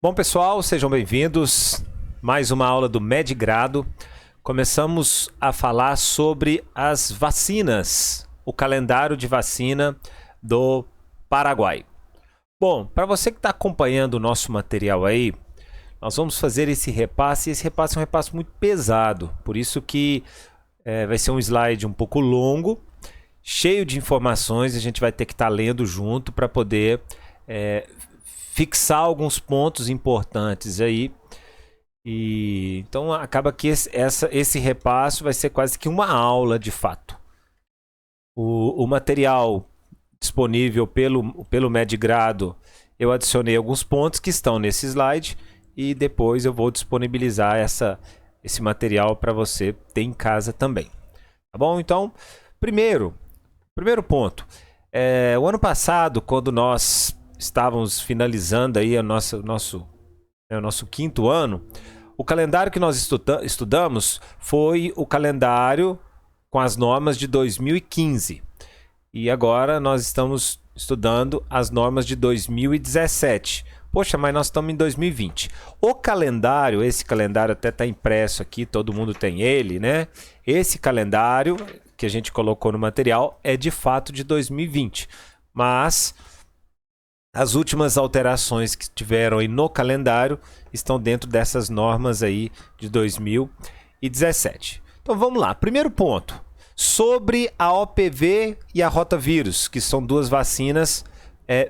Bom, pessoal, sejam bem-vindos. Mais uma aula do Medigrado. Começamos a falar sobre as vacinas, o calendário de vacina do Paraguai. Bom, para você que está acompanhando o nosso material aí, nós vamos fazer esse repasse. Esse repasse é um repasse muito pesado, por isso que vai ser um slide um pouco longo, cheio de informações. A gente vai ter que estar lendo junto para poder fixar alguns pontos importantes aí. E então acaba que esse repasso vai ser quase que uma aula de fato. O material disponível pelo Medigrado, eu adicionei alguns pontos que estão nesse slide e depois eu vou disponibilizar esse material para você ter em casa também. Tá bom? Então, primeiro ponto. O ano passado, quando nós estávamos finalizando aí o nosso quinto ano, o calendário que nós estudamos foi o calendário com as normas de 2015. E agora nós estamos estudando as normas de 2017. Poxa, mas nós estamos em 2020. O calendário, esse calendário até está impresso aqui, todo mundo tem ele, né? Esse calendário que a gente colocou no material é de fato de 2020. Mas as últimas alterações que tiveram aí no calendário estão dentro dessas normas aí de 2017. Então vamos lá. Primeiro ponto, sobre a OPV e a rotavírus, que são duas vacinas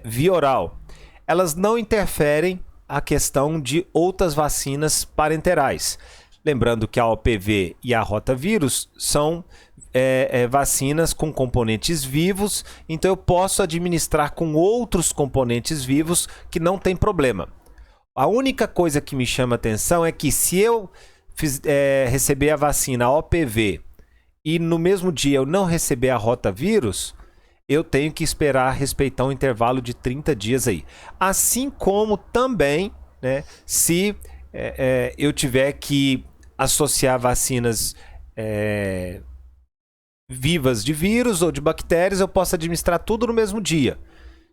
via oral. Elas não interferem a questão de outras vacinas parenterais. Lembrando que a OPV e a rotavírus são vacinas com componentes vivos, então eu posso administrar com outros componentes vivos que não tem problema. A única coisa que me chama atenção é que se eu receber a vacina OPV e no mesmo dia eu não receber a rotavírus, eu tenho que esperar respeitar um intervalo de 30 dias aí. Assim como também, né, se eu tiver que associar vacinas vivas de vírus ou de bactérias, eu posso administrar tudo no mesmo dia.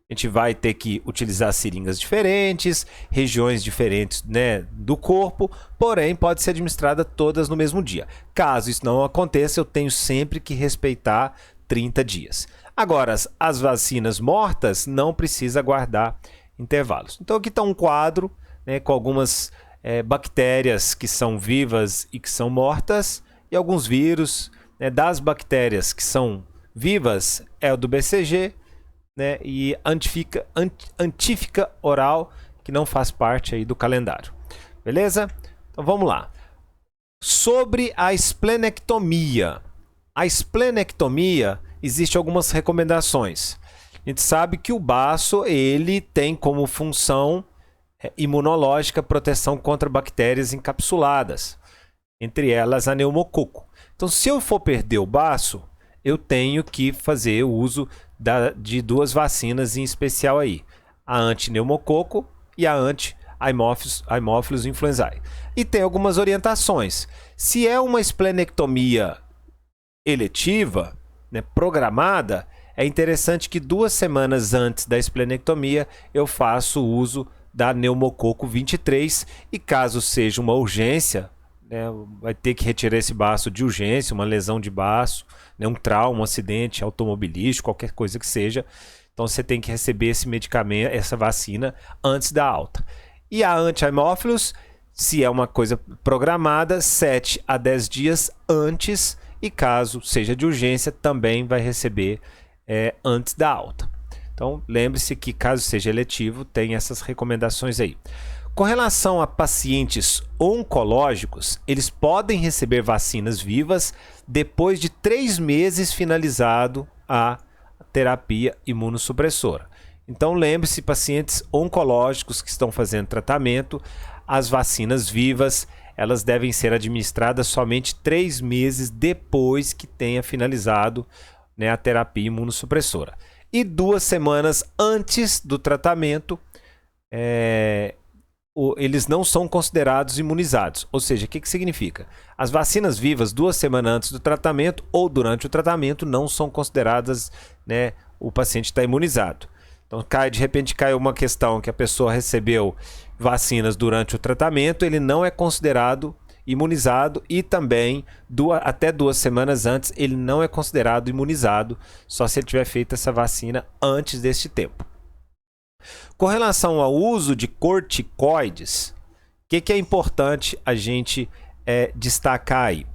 A gente vai ter que utilizar seringas diferentes, regiões diferentes, né, do corpo, porém pode ser administrada todas no mesmo dia. Caso isso não aconteça, eu tenho sempre que respeitar 30 dias. Agora, as vacinas mortas não precisa guardar intervalos. Então aqui está um quadro, né, com algumas bactérias que são vivas e que são mortas e alguns vírus. Das bactérias que são vivas é o do BCG, né, e antífica oral, que não faz parte aí do calendário. Beleza? Então vamos lá. Sobre a esplenectomia. A esplenectomia, existem algumas recomendações. A gente sabe que o baço ele tem como função imunológica proteção contra bactérias encapsuladas, entre elas a pneumococo. Então, se eu for perder o baço, eu tenho que fazer o uso de duas vacinas em especial aí. A anti-pneumococo e a anti-Haemophilus influenzae. E tem algumas orientações. Se é uma esplenectomia eletiva, né, programada, é interessante que 2 semanas antes da esplenectomia eu faça o uso da pneumococo 23 e caso seja uma urgência, vai ter que retirar esse baço de urgência, uma lesão de baço, né, um trauma, um acidente automobilístico, qualquer coisa que seja. Então você tem que receber esse medicamento, essa vacina, antes da alta. E a anti-Haemophilus, se é uma coisa programada, 7 a 10 dias antes, e caso seja de urgência, também vai receber antes da alta. Então lembre-se que caso seja eletivo, tem essas recomendações aí. Com relação a pacientes oncológicos, eles podem receber vacinas vivas depois de 3 meses finalizado a terapia imunossupressora. Então lembre-se, pacientes oncológicos que estão fazendo tratamento, as vacinas vivas, elas devem ser administradas somente 3 meses depois que tenha finalizado, né, a terapia imunossupressora. E 2 semanas antes do tratamento, eles não são considerados imunizados. Ou seja, o que significa? As vacinas vivas 2 semanas antes do tratamento ou durante o tratamento não são consideradas, né, o paciente está imunizado. Então de repente cai uma questão que a pessoa recebeu vacinas durante o tratamento, ele não é considerado imunizado, e também até 2 semanas antes ele não é considerado imunizado, só se ele tiver feito essa vacina antes deste tempo. Com relação ao uso de corticoides, o que é importante a gente destacar aí?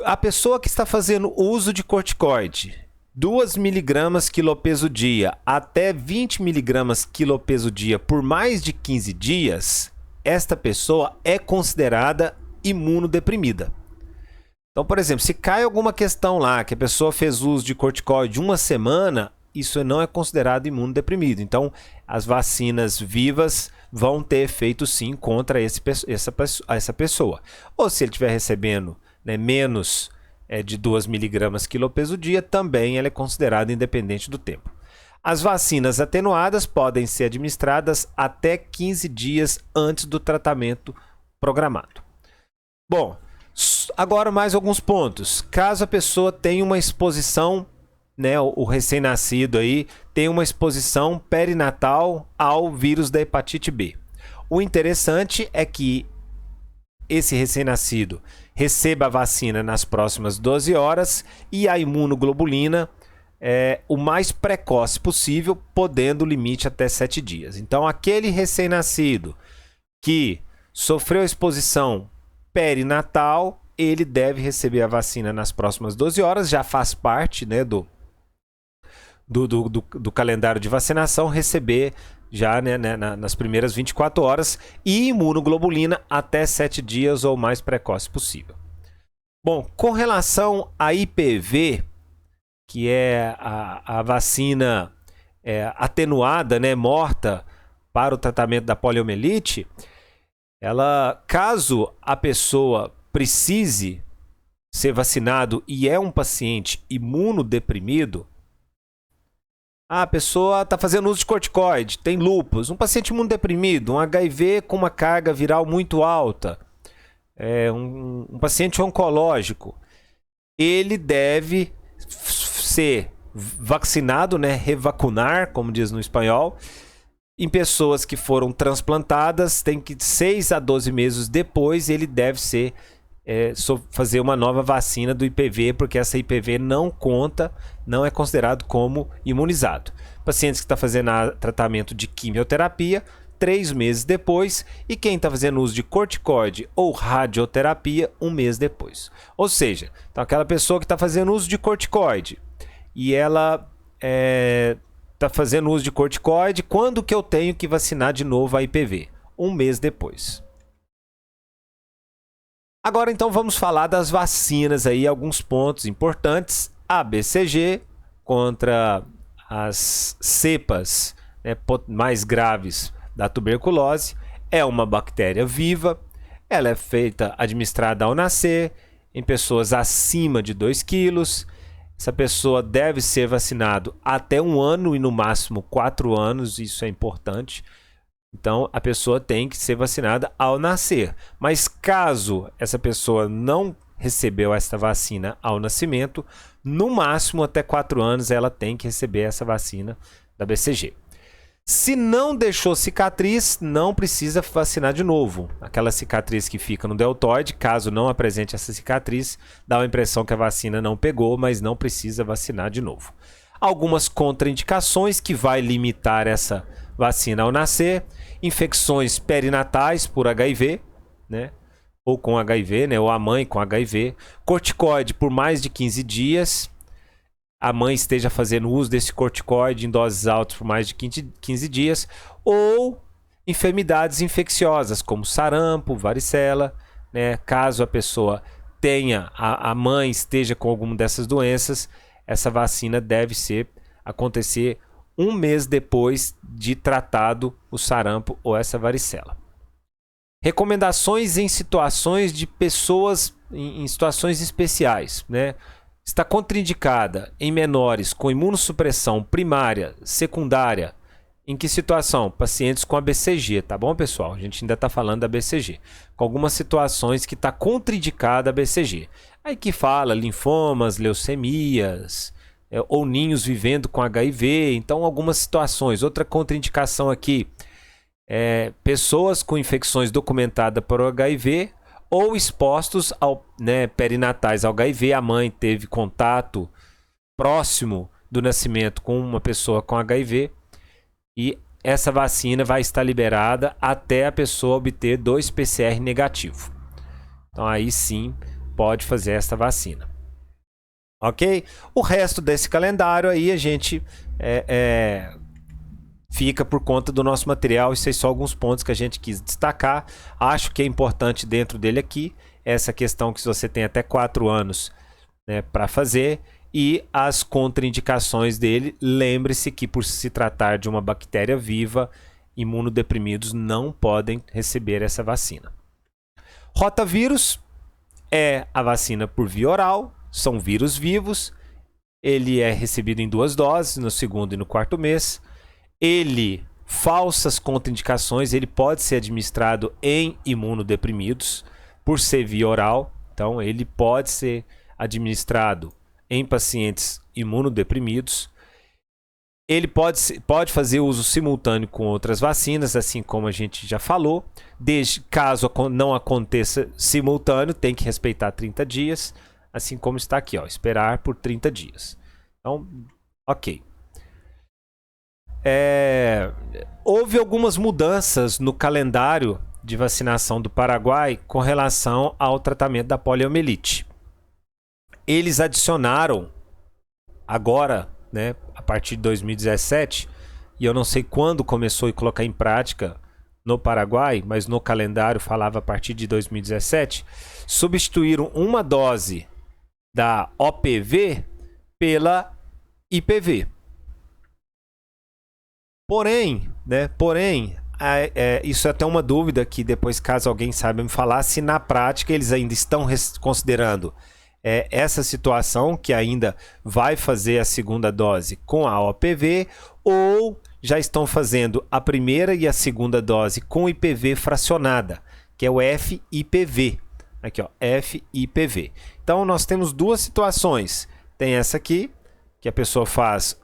A pessoa que está fazendo uso de corticoide, 2 mg quilopeso dia até 20 mg quilopeso dia por mais de 15 dias, esta pessoa é considerada imunodeprimida. Então, por exemplo, se cai alguma questão lá, que a pessoa fez uso de corticoide 1 semana, isso não é considerado imunodeprimido. Então, as vacinas vivas vão ter efeito sim contra essa pessoa. Ou se ele estiver recebendo, né, menos de 2 mg quilopeso dia, também ela é considerada independente do tempo. As vacinas atenuadas podem ser administradas até 15 dias antes do tratamento programado. Bom, agora mais alguns pontos. Caso a pessoa tenha uma exposição, né, o recém-nascido aí tem uma exposição perinatal ao vírus da hepatite B. O interessante é que esse recém-nascido receba a vacina nas próximas 12 horas e a imunoglobulina o mais precoce possível, podendo o limite até 7 dias. Então, aquele recém-nascido que sofreu exposição perinatal, ele deve receber a vacina nas próximas 12 horas, já faz parte, né, do calendário de vacinação, receber já, né, nas primeiras 24 horas, e imunoglobulina até 7 dias ou mais precoce possível. Bom, com relação a IPV, que é a vacina atenuada, né, morta para o tratamento da poliomielite, caso a pessoa precise ser vacinado e é um paciente imunodeprimido, a pessoa está fazendo uso de corticoide, tem lúpus, um paciente imunodeprimido, um HIV com uma carga viral muito alta, um paciente oncológico, ele deve ser vacinado, né, revacunar, como diz no espanhol, em pessoas que foram transplantadas, tem que 6 a 12 meses depois ele deve fazer uma nova vacina do IPV, porque essa IPV não conta, não é considerado como imunizado. Pacientes que estão fazendo tratamento de quimioterapia, 3 meses depois, e quem está fazendo uso de corticoide ou radioterapia, 1 mês depois. Ou seja, então aquela pessoa que está fazendo uso de corticoide e ela está fazendo uso de corticoide, quando que eu tenho que vacinar de novo a IPV? 1 mês depois. Agora então vamos falar das vacinas aí, alguns pontos importantes. A BCG contra as cepas, né, mais graves da tuberculose, é uma bactéria viva, ela é administrada ao nascer, em pessoas acima de 2 quilos. Essa pessoa deve ser vacinado até 1 ano e no máximo 4 anos, isso é importante. Então, a pessoa tem que ser vacinada ao nascer. Mas caso essa pessoa não recebeu essa vacina ao nascimento, no máximo até 4 anos ela tem que receber essa vacina da BCG. Se não deixou cicatriz, não precisa vacinar de novo. Aquela cicatriz que fica no deltoide, caso não apresente essa cicatriz, dá a impressão que a vacina não pegou, mas não precisa vacinar de novo. Algumas contraindicações que vai limitar essa vacina ao nascer: infecções perinatais por HIV, né? Ou com HIV, né? Ou a mãe com HIV. Corticoide por mais de 15 dias. A mãe esteja fazendo uso desse corticoide em doses altas por mais de 15 dias. Ou enfermidades infecciosas, como sarampo, varicela, né? Caso a pessoa tenha, a mãe esteja com alguma dessas doenças, essa vacina deve acontecer 1 mês depois de tratado o sarampo ou essa varicela. Recomendações em situações de pessoas em situações especiais, né? Está contraindicada em menores com imunossupressão primária, secundária. Em que situação? Pacientes com a BCG, tá bom, pessoal? A gente ainda está falando da BCG. Com algumas situações que está contraindicada a BCG. Aí que fala linfomas, leucemias, ou ninhos vivendo com HIV. Então, algumas situações. Outra contraindicação aqui, pessoas com infecções documentadas por HIV ou expostos ao, perinatais ao HIV. A mãe teve contato próximo do nascimento com uma pessoa com HIV e essa vacina vai estar liberada até a pessoa obter 2 PCR negativo. Então aí sim pode fazer essa vacina. Ok? O resto desse calendário aí a gente fica por conta do nosso material. Isso aí só alguns pontos que a gente quis destacar. Acho que é importante dentro dele aqui essa questão que você tem até 4 anos, né, para fazer, e as contraindicações dele. Lembre-se que por se tratar de uma bactéria viva, imunodeprimidos não podem receber essa vacina. Rotavírus é a vacina por via oral, são vírus vivos, ele é recebido em 2 doses, no 2º e no 4º mês. Ele, falsas contraindicações, ele pode ser administrado em imunodeprimidos por ser via oral. Então ele pode ser administrado em pacientes imunodeprimidos. Ele pode fazer uso simultâneo com outras vacinas, assim como a gente já falou. Desde caso não aconteça simultâneo, tem que respeitar 30 dias, assim como está aqui, ó, esperar por 30 dias. Então, ok. Houve algumas mudanças no calendário de vacinação do Paraguai com relação ao tratamento da poliomielite. Eles adicionaram agora, né, a partir de 2017, e eu não sei quando começou a colocar em prática no Paraguai, mas no calendário falava a partir de 2017, substituíram uma dose da OPV pela IPV. Porém, isso é até uma dúvida que depois, caso alguém saiba me falar, se na prática eles ainda estão considerando essa situação, que ainda vai fazer a 2ª dose com a OPV, ou já estão fazendo a primeira e a 2ª dose com IPV fracionada, que é o FIPV. Aqui, ó, FIPV. Então nós temos 2 situações. Tem essa aqui, que a pessoa faz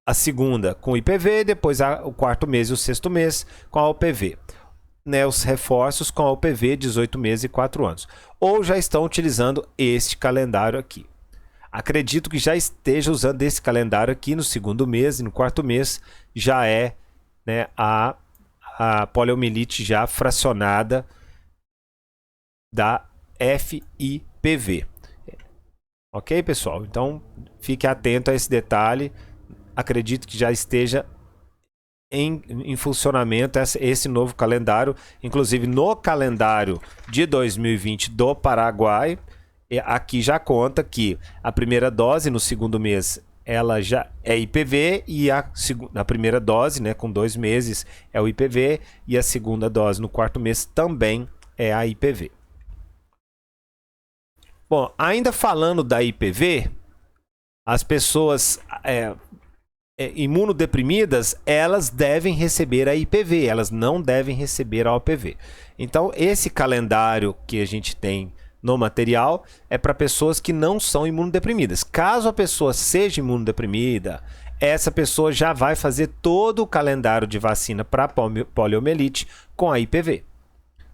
a 2ª com IPV, depois o 4º mês e o 6º mês com a OPV. Né, os reforços com a OPV, 18 meses e 4 anos. Ou já estão utilizando este calendário aqui. Acredito que já esteja usando esse calendário aqui no 2º mês e no 4º mês já é, né, a poliomielite já fracionada da FIPV. Ok, pessoal? Então, fique atento a esse detalhe. Acredito que já esteja em funcionamento esse novo calendário. Inclusive, no calendário de 2020 do Paraguai, aqui já conta que a primeira dose no 2º mês ela já é IPV, e a primeira dose, né, com 2 meses, é o IPV, e a 2ª dose no 4º mês também é a IPV. Bom, ainda falando da IPV, as pessoas imunodeprimidas, elas devem receber a IPV, elas não devem receber a OPV. Então, esse calendário que a gente tem no material é para pessoas que não são imunodeprimidas. Caso a pessoa seja imunodeprimida, essa pessoa já vai fazer todo o calendário de vacina para poliomielite com a IPV.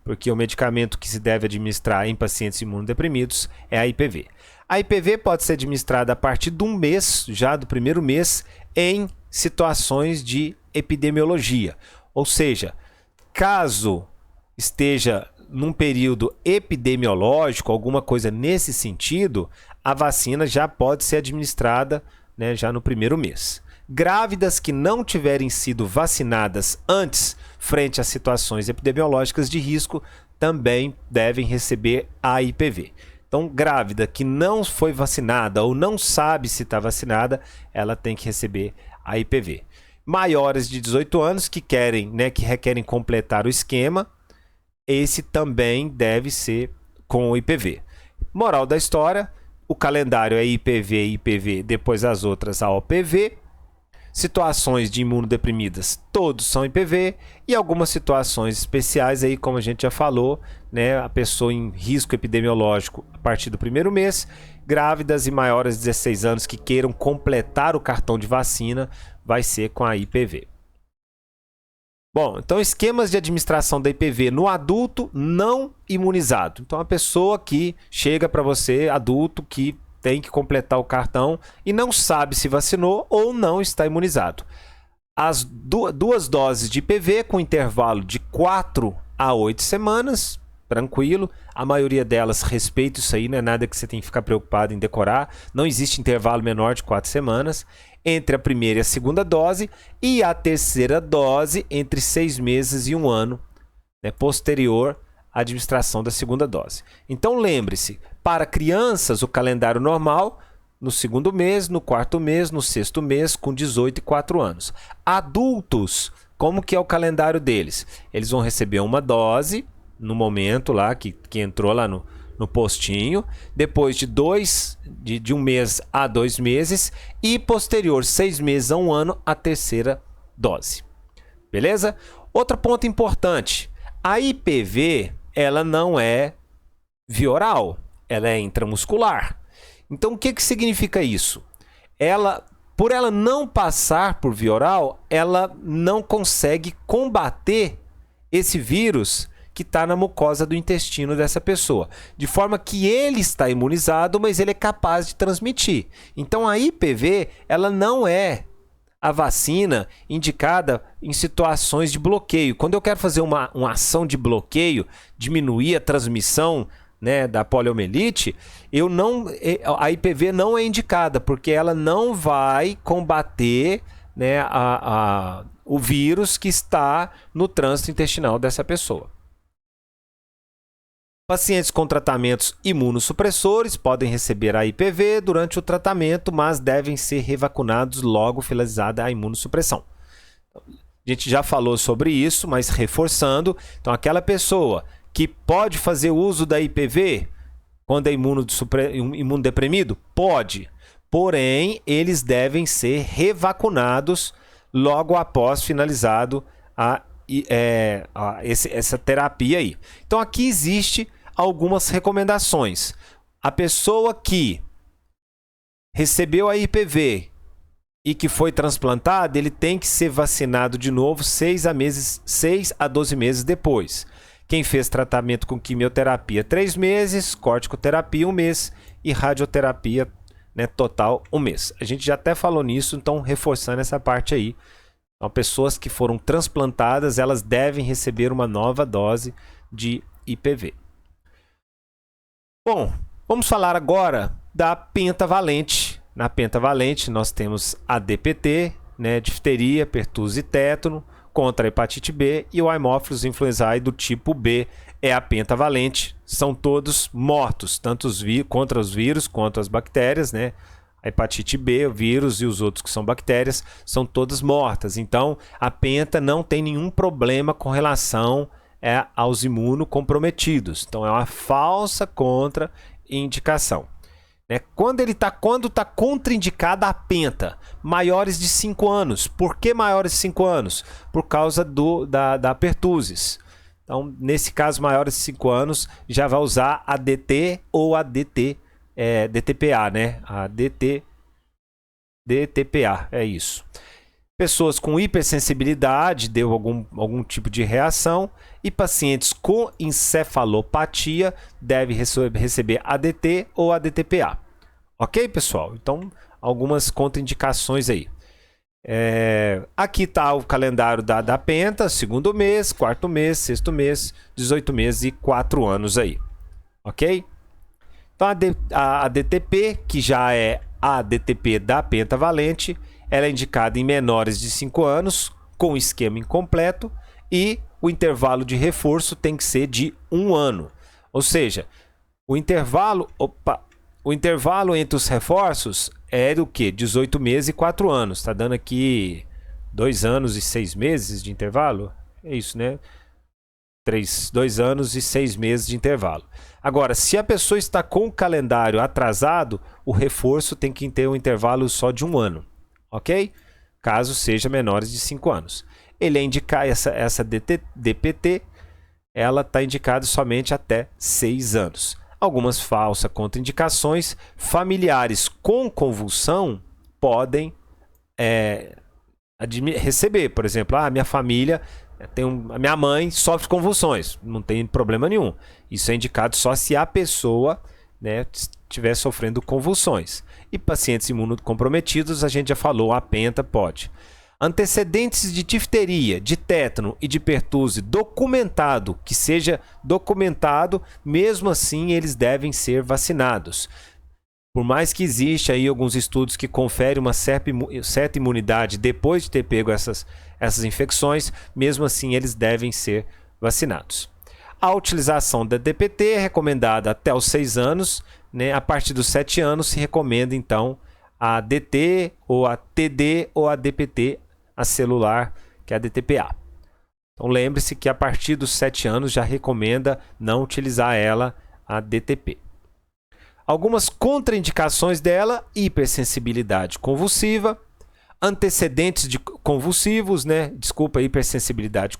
Porque o medicamento que se deve administrar em pacientes imunodeprimidos é a IPV. A IPV pode ser administrada a partir de 1 mês, já do 1º mês, em situações de epidemiologia. Ou seja, caso esteja num período epidemiológico, alguma coisa nesse sentido, a vacina já pode ser administrada, né, já no 1º mês. Grávidas que não tiverem sido vacinadas antes, frente a situações epidemiológicas de risco, também devem receber a IPV. Então, grávida que não foi vacinada ou não sabe se está vacinada, ela tem que receber a IPV. Maiores de 18 anos que querem, né, que requerem completar o esquema, esse também deve ser com o IPV. Moral da história, o calendário é IPV, IPV, depois as outras a OPV. Situações de imunodeprimidas, todos são IPV, e algumas situações especiais aí, como a gente já falou, né, a pessoa em risco epidemiológico a partir do 1º mês, grávidas e maiores de 16 anos que queiram completar o cartão de vacina, vai ser com a IPV. Bom, então esquemas de administração da IPV no adulto não imunizado. Então a pessoa que chega para você, adulto, que tem que completar o cartão e não sabe se vacinou ou não está imunizado. As duas doses de IPV com intervalo de 4 a 8 semanas, tranquilo. A maioria delas respeita isso aí, não é nada que você tem que ficar preocupado em decorar. Não existe intervalo menor de 4 semanas entre a primeira e a segunda dose, e a terceira dose entre 6 meses e 1 ano, né, posterior à administração da segunda dose. Então lembre-se, para crianças o calendário normal, no segundo mês, no quarto mês, no sexto mês, com 18 e 4 anos. Adultos, como que é o calendário deles? Eles vão receber uma dose no momento lá que entrou lá no postinho, depois de 1 mês a 2 meses e posterior 6 meses a 1 ano a terceira dose. Beleza? Outro ponto importante, a IPV ela não é via oral, ela é intramuscular. Então o que significa isso? Por ela não passar por via oral, ela não consegue combater esse vírus que está na mucosa do intestino dessa pessoa, de forma que ele está imunizado, mas ele é capaz de transmitir. Então a IPV ela não é a vacina indicada em situações de bloqueio. Quando eu quero fazer uma ação de bloqueio, diminuir a transmissão, né, da poliomielite, a IPV não é indicada, porque ela não vai combater, né, o vírus que está no trânsito intestinal dessa pessoa. Pacientes com tratamentos imunossupressores podem receber a IPV durante o tratamento, mas devem ser revacunados logo finalizada a imunossupressão. A gente já falou sobre isso, mas reforçando, então aquela pessoa que pode fazer uso da IPV quando é imunodeprimido? Pode, porém eles devem ser revacunados logo após finalizado essa terapia aí. Então aqui existe algumas recomendações. A pessoa que recebeu a IPV e que foi transplantada, ele tem que ser vacinado de novo 6 a 12 meses depois. Quem fez tratamento com quimioterapia 3 meses, corticoterapia 1 mês e radioterapia, né, total 1 mês. A gente já até falou nisso, então reforçando essa parte aí. Então, pessoas que foram transplantadas, elas devem receber uma nova dose de IPV. Bom, vamos falar agora da pentavalente. Na pentavalente nós temos a DPT, né, difteria, pertussis e tétano, contra a hepatite B, e o Haemophilus influenzae do tipo B é a pentavalente. São todos mortos, tanto contra os vírus quanto as bactérias, né? A hepatite B, o vírus e os outros que são bactérias, são todas mortas. Então, a penta não tem nenhum problema com relação aos imunocomprometidos. Então, é uma falsa contraindicação. Quando está contraindicada a penta, maiores de 5 anos. Por que maiores de 5 anos? Por causa da pertussis. Então, nesse caso, maiores de 5 anos, já vai usar a DT ou a DTPA, né? A DTPA, é isso. Pessoas com hipersensibilidade, deu algum tipo de reação, e pacientes com encefalopatia devem receber ADT ou ADTPA. Ok, pessoal? Então, algumas contraindicações aí. Aqui está o calendário da penta, segundo mês, quarto mês, sexto mês, 18 meses e 4 anos aí. Ok? Então, a DTP, que já é a DTP da pentavalente, ela é indicada em menores de 5 anos, com esquema incompleto, e o intervalo de reforço tem que ser de 1 ano. Ou seja, o intervalo entre os reforços é do que? 18 meses e 4 anos. Está dando aqui 2 anos e 6 meses de intervalo? É isso, né? 2 anos e 6 meses de intervalo. Agora, se a pessoa está com o calendário atrasado, o reforço tem que ter um intervalo só de 1 ano. Ok? Caso seja menores de 5 anos. Ele é indicar essa DPT, ela está indicada somente até 6 anos. Algumas falsas contraindicações. Familiares com convulsão podem receber. Por exemplo, minha família A minha mãe sofre convulsões, não tem problema nenhum. Isso é indicado só se a pessoa, né, estiver sofrendo convulsões. E pacientes imunocomprometidos, a gente já falou, a penta pode. Antecedentes de difteria, de tétano e de pertuse documentado, que seja documentado, mesmo assim eles devem ser vacinados. Por mais que exista aí alguns estudos que conferem uma certa imunidade depois de ter pego essas infecções, mesmo assim eles devem ser vacinados. A utilização da DPT é recomendada até os 6 anos, né? A partir dos 7 anos se recomenda então a DT ou a TD ou a DPT, a celular, que é a DTPA. Então lembre-se que a partir dos 7 anos já recomenda não utilizar ela, a DTP. Algumas contraindicações dela: hipersensibilidade convulsiva, antecedentes de convulsivos, né? Desculpa, hipersensibilidade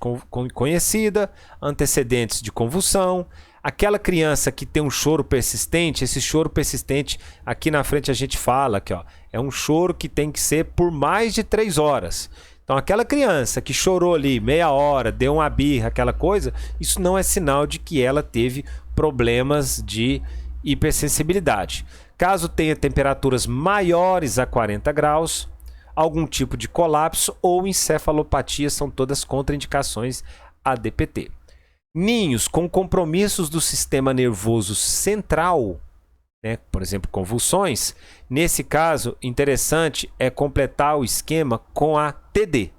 conhecida, antecedentes de convulsão, aquela criança que tem um choro persistente. Esse choro persistente, aqui na frente a gente fala aqui, ó, é um choro que tem que ser por mais de 3 horas. Então aquela criança que chorou ali meia hora, deu uma birra, aquela coisa, isso não é sinal de que ela teve problemas de hipersensibilidade. Caso tenha temperaturas maiores a 40 graus, algum tipo de colapso ou encefalopatia, são todas contraindicações a DPT. Ninhos com compromissos do sistema nervoso central, né, por exemplo, convulsões, nesse caso, interessante é completar o esquema com a TD.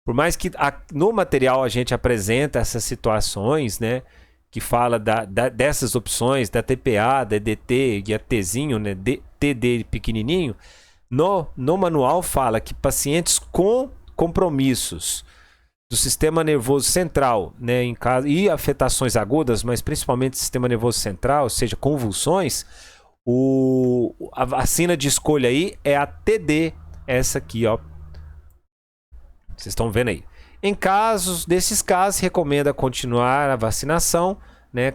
Por mais que no material a gente apresenta essas situações, né, que fala dessas opções, da TPA, da DT e a Tzinho, né, TD pequenininho, no manual fala que pacientes com compromissos do sistema nervoso central, né, em caso, e afetações agudas, mas principalmente sistema nervoso central, ou seja, convulsões, a vacina de escolha aí é a TD, essa aqui, ó. Vocês estão vendo aí. Desses casos, recomenda continuar a vacinação, né,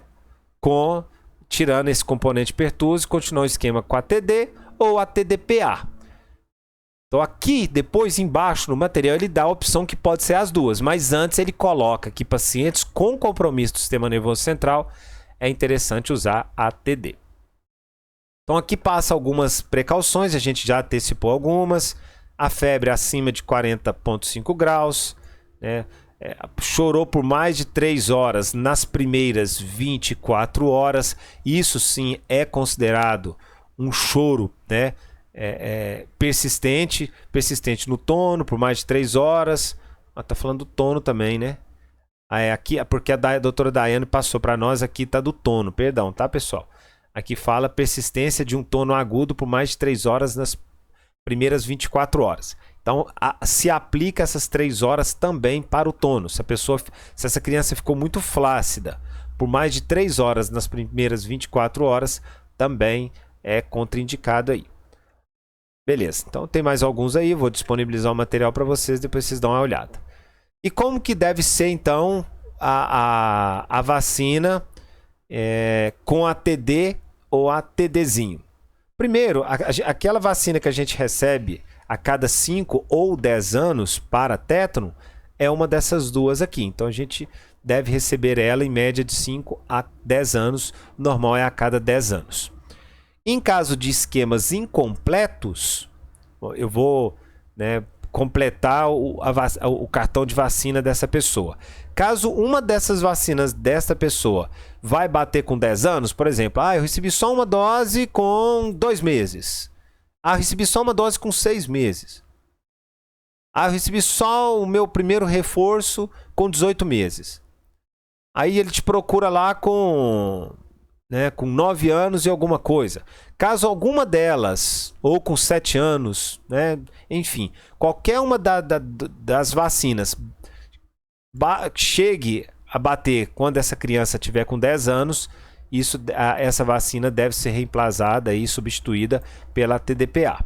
tirando esse componente pertuse, continuar o esquema com a TD ou a TDPA. Então aqui, depois embaixo no material, ele dá a opção que pode ser as duas, mas antes ele coloca que pacientes com compromisso do sistema nervoso central é interessante usar a TD. Então aqui passa algumas precauções, a gente já antecipou algumas. A febre acima de 40,5 graus, né? Chorou por mais de 3 horas nas primeiras 24 horas. Isso sim é considerado um choro, né? Persistente no tono, por mais de 3 horas. Tá falando do tono também, né? Aqui, porque a doutora Daiane passou para nós, aqui tá do tono, perdão, tá, pessoal? Aqui fala persistência de um tono agudo por mais de 3 horas nas primeiras 24 horas. Então, se aplica essas 3 horas também para o tono. Se essa criança ficou muito flácida por mais de 3 horas nas primeiras 24 horas, também é contraindicado aí. Beleza, então tem mais alguns aí, vou disponibilizar o material para vocês, depois vocês dão uma olhada. E como que deve ser, então, a vacina com a TD ou a TDzinho? Primeiro, aquela vacina que a gente recebe a cada 5 ou 10 anos para tétano é uma dessas duas aqui. Então a gente deve receber ela em média de 5 a 10 anos. O normal é a cada 10 anos. Em caso de esquemas incompletos, eu vou, né, completar o cartão de vacina dessa pessoa. Caso uma dessas vacinas desta pessoa vai bater com 10 anos, por exemplo, eu recebi só uma dose com 2 meses. Eu recebi só uma dose com 6 meses. Eu recebi só o meu primeiro reforço com 18 meses. Aí ele te procura lá com 9 anos e alguma coisa. Caso alguma delas, ou com 7 anos, né, enfim, qualquer uma das vacinas chegue a bater quando essa criança tiver com 10 anos, essa vacina deve ser reemplazada e substituída pela TDPA.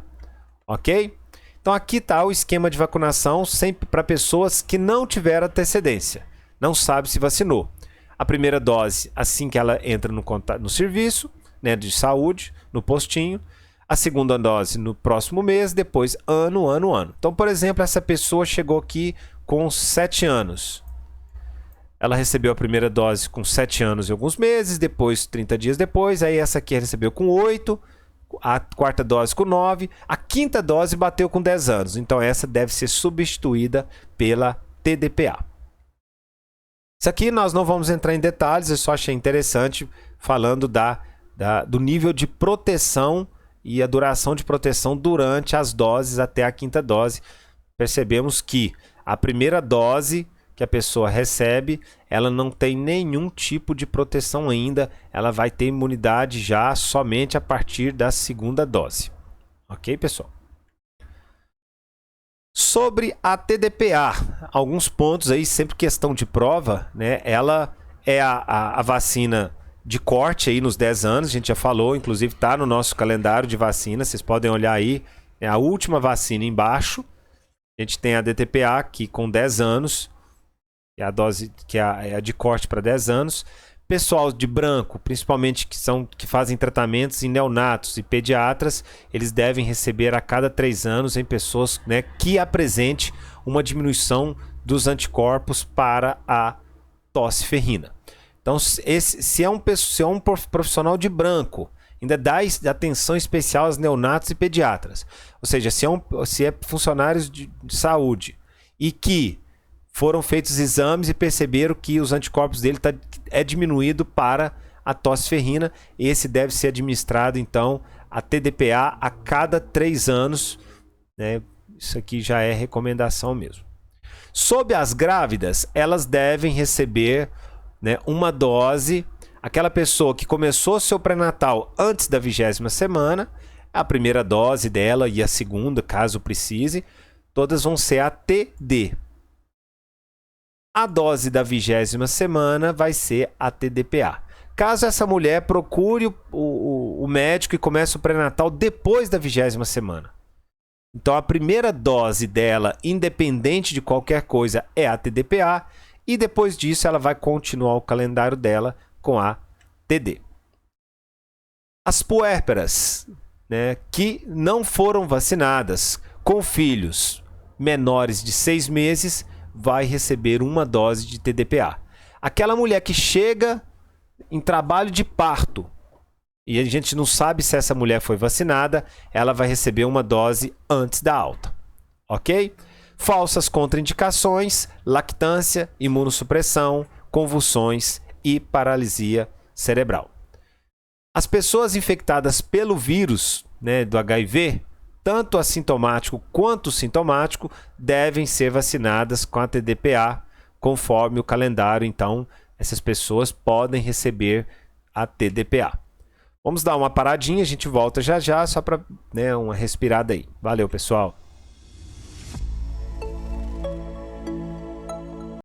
Ok? Então aqui está o esquema de vacinação sempre para pessoas que não tiveram antecedência, não sabe se vacinou. A primeira dose, assim que ela entra no serviço, né, de saúde, no postinho. A segunda dose no próximo mês, depois ano. Então, por exemplo, essa pessoa chegou aqui com 7 anos. Ela recebeu a primeira dose com 7 anos e alguns meses, depois 30 dias depois, aí essa aqui recebeu com 8, a quarta dose com 9, a quinta dose bateu com 10 anos. Então essa deve ser substituída pela TDPA. Isso aqui nós não vamos entrar em detalhes, eu só achei interessante falando do nível de proteção e a duração de proteção durante as doses até a quinta dose. Percebemos que a primeira dose que a pessoa recebe, ela não tem nenhum tipo de proteção ainda, ela vai ter imunidade já somente a partir da segunda dose. Ok, pessoal? Sobre a TDPA, alguns pontos aí, sempre questão de prova, né? Ela é a vacina de corte aí nos 10 anos, a gente já falou, inclusive está no nosso calendário de vacina, vocês podem olhar aí, é a última vacina embaixo. A gente tem a DTPA aqui com 10 anos, que é a dose que é a de corte para 10 anos. Pessoal de branco, principalmente que fazem tratamentos em neonatos e pediatras, eles devem receber a cada 3 anos em pessoas, né, que apresente uma diminuição dos anticorpos para a tosse ferrina. Então, se é um profissional de branco, ainda dá atenção especial aos neonatos e pediatras. Ou seja, se é funcionários de saúde e que foram feitos exames e perceberam que os anticorpos dele é diminuído para a tosse ferrina, esse deve ser administrado, então, a TDPA a cada 3 anos. Né? Isso aqui já é recomendação mesmo. Sobre as grávidas, elas devem receber, né, uma dose. Aquela pessoa que começou seu pré-natal antes da 20ª semana, a primeira dose dela e a segunda, caso precise, todas vão ser a TD. A dose da 20ª semana vai ser a TDPA. Caso essa mulher procure o médico e comece o pré-natal depois da 20ª semana. Então a primeira dose dela, independente de qualquer coisa, é a TDPA. E depois disso ela vai continuar o calendário dela com a TD. As puérperas, né, que não foram vacinadas com filhos menores de 6 meses, vai receber uma dose de TDPA. Aquela mulher que chega em trabalho de parto e a gente não sabe se essa mulher foi vacinada, ela vai receber uma dose antes da alta. Ok? Falsas contraindicações, lactância, imunossupressão, convulsões e paralisia cerebral. As pessoas infectadas pelo vírus, né, do HIV, tanto assintomático quanto sintomático, devem ser vacinadas com a TDPA, conforme o calendário. Então, essas pessoas podem receber a TDPA. Vamos dar uma paradinha, a gente volta já já, só para, né, uma respirada aí. Valeu, pessoal!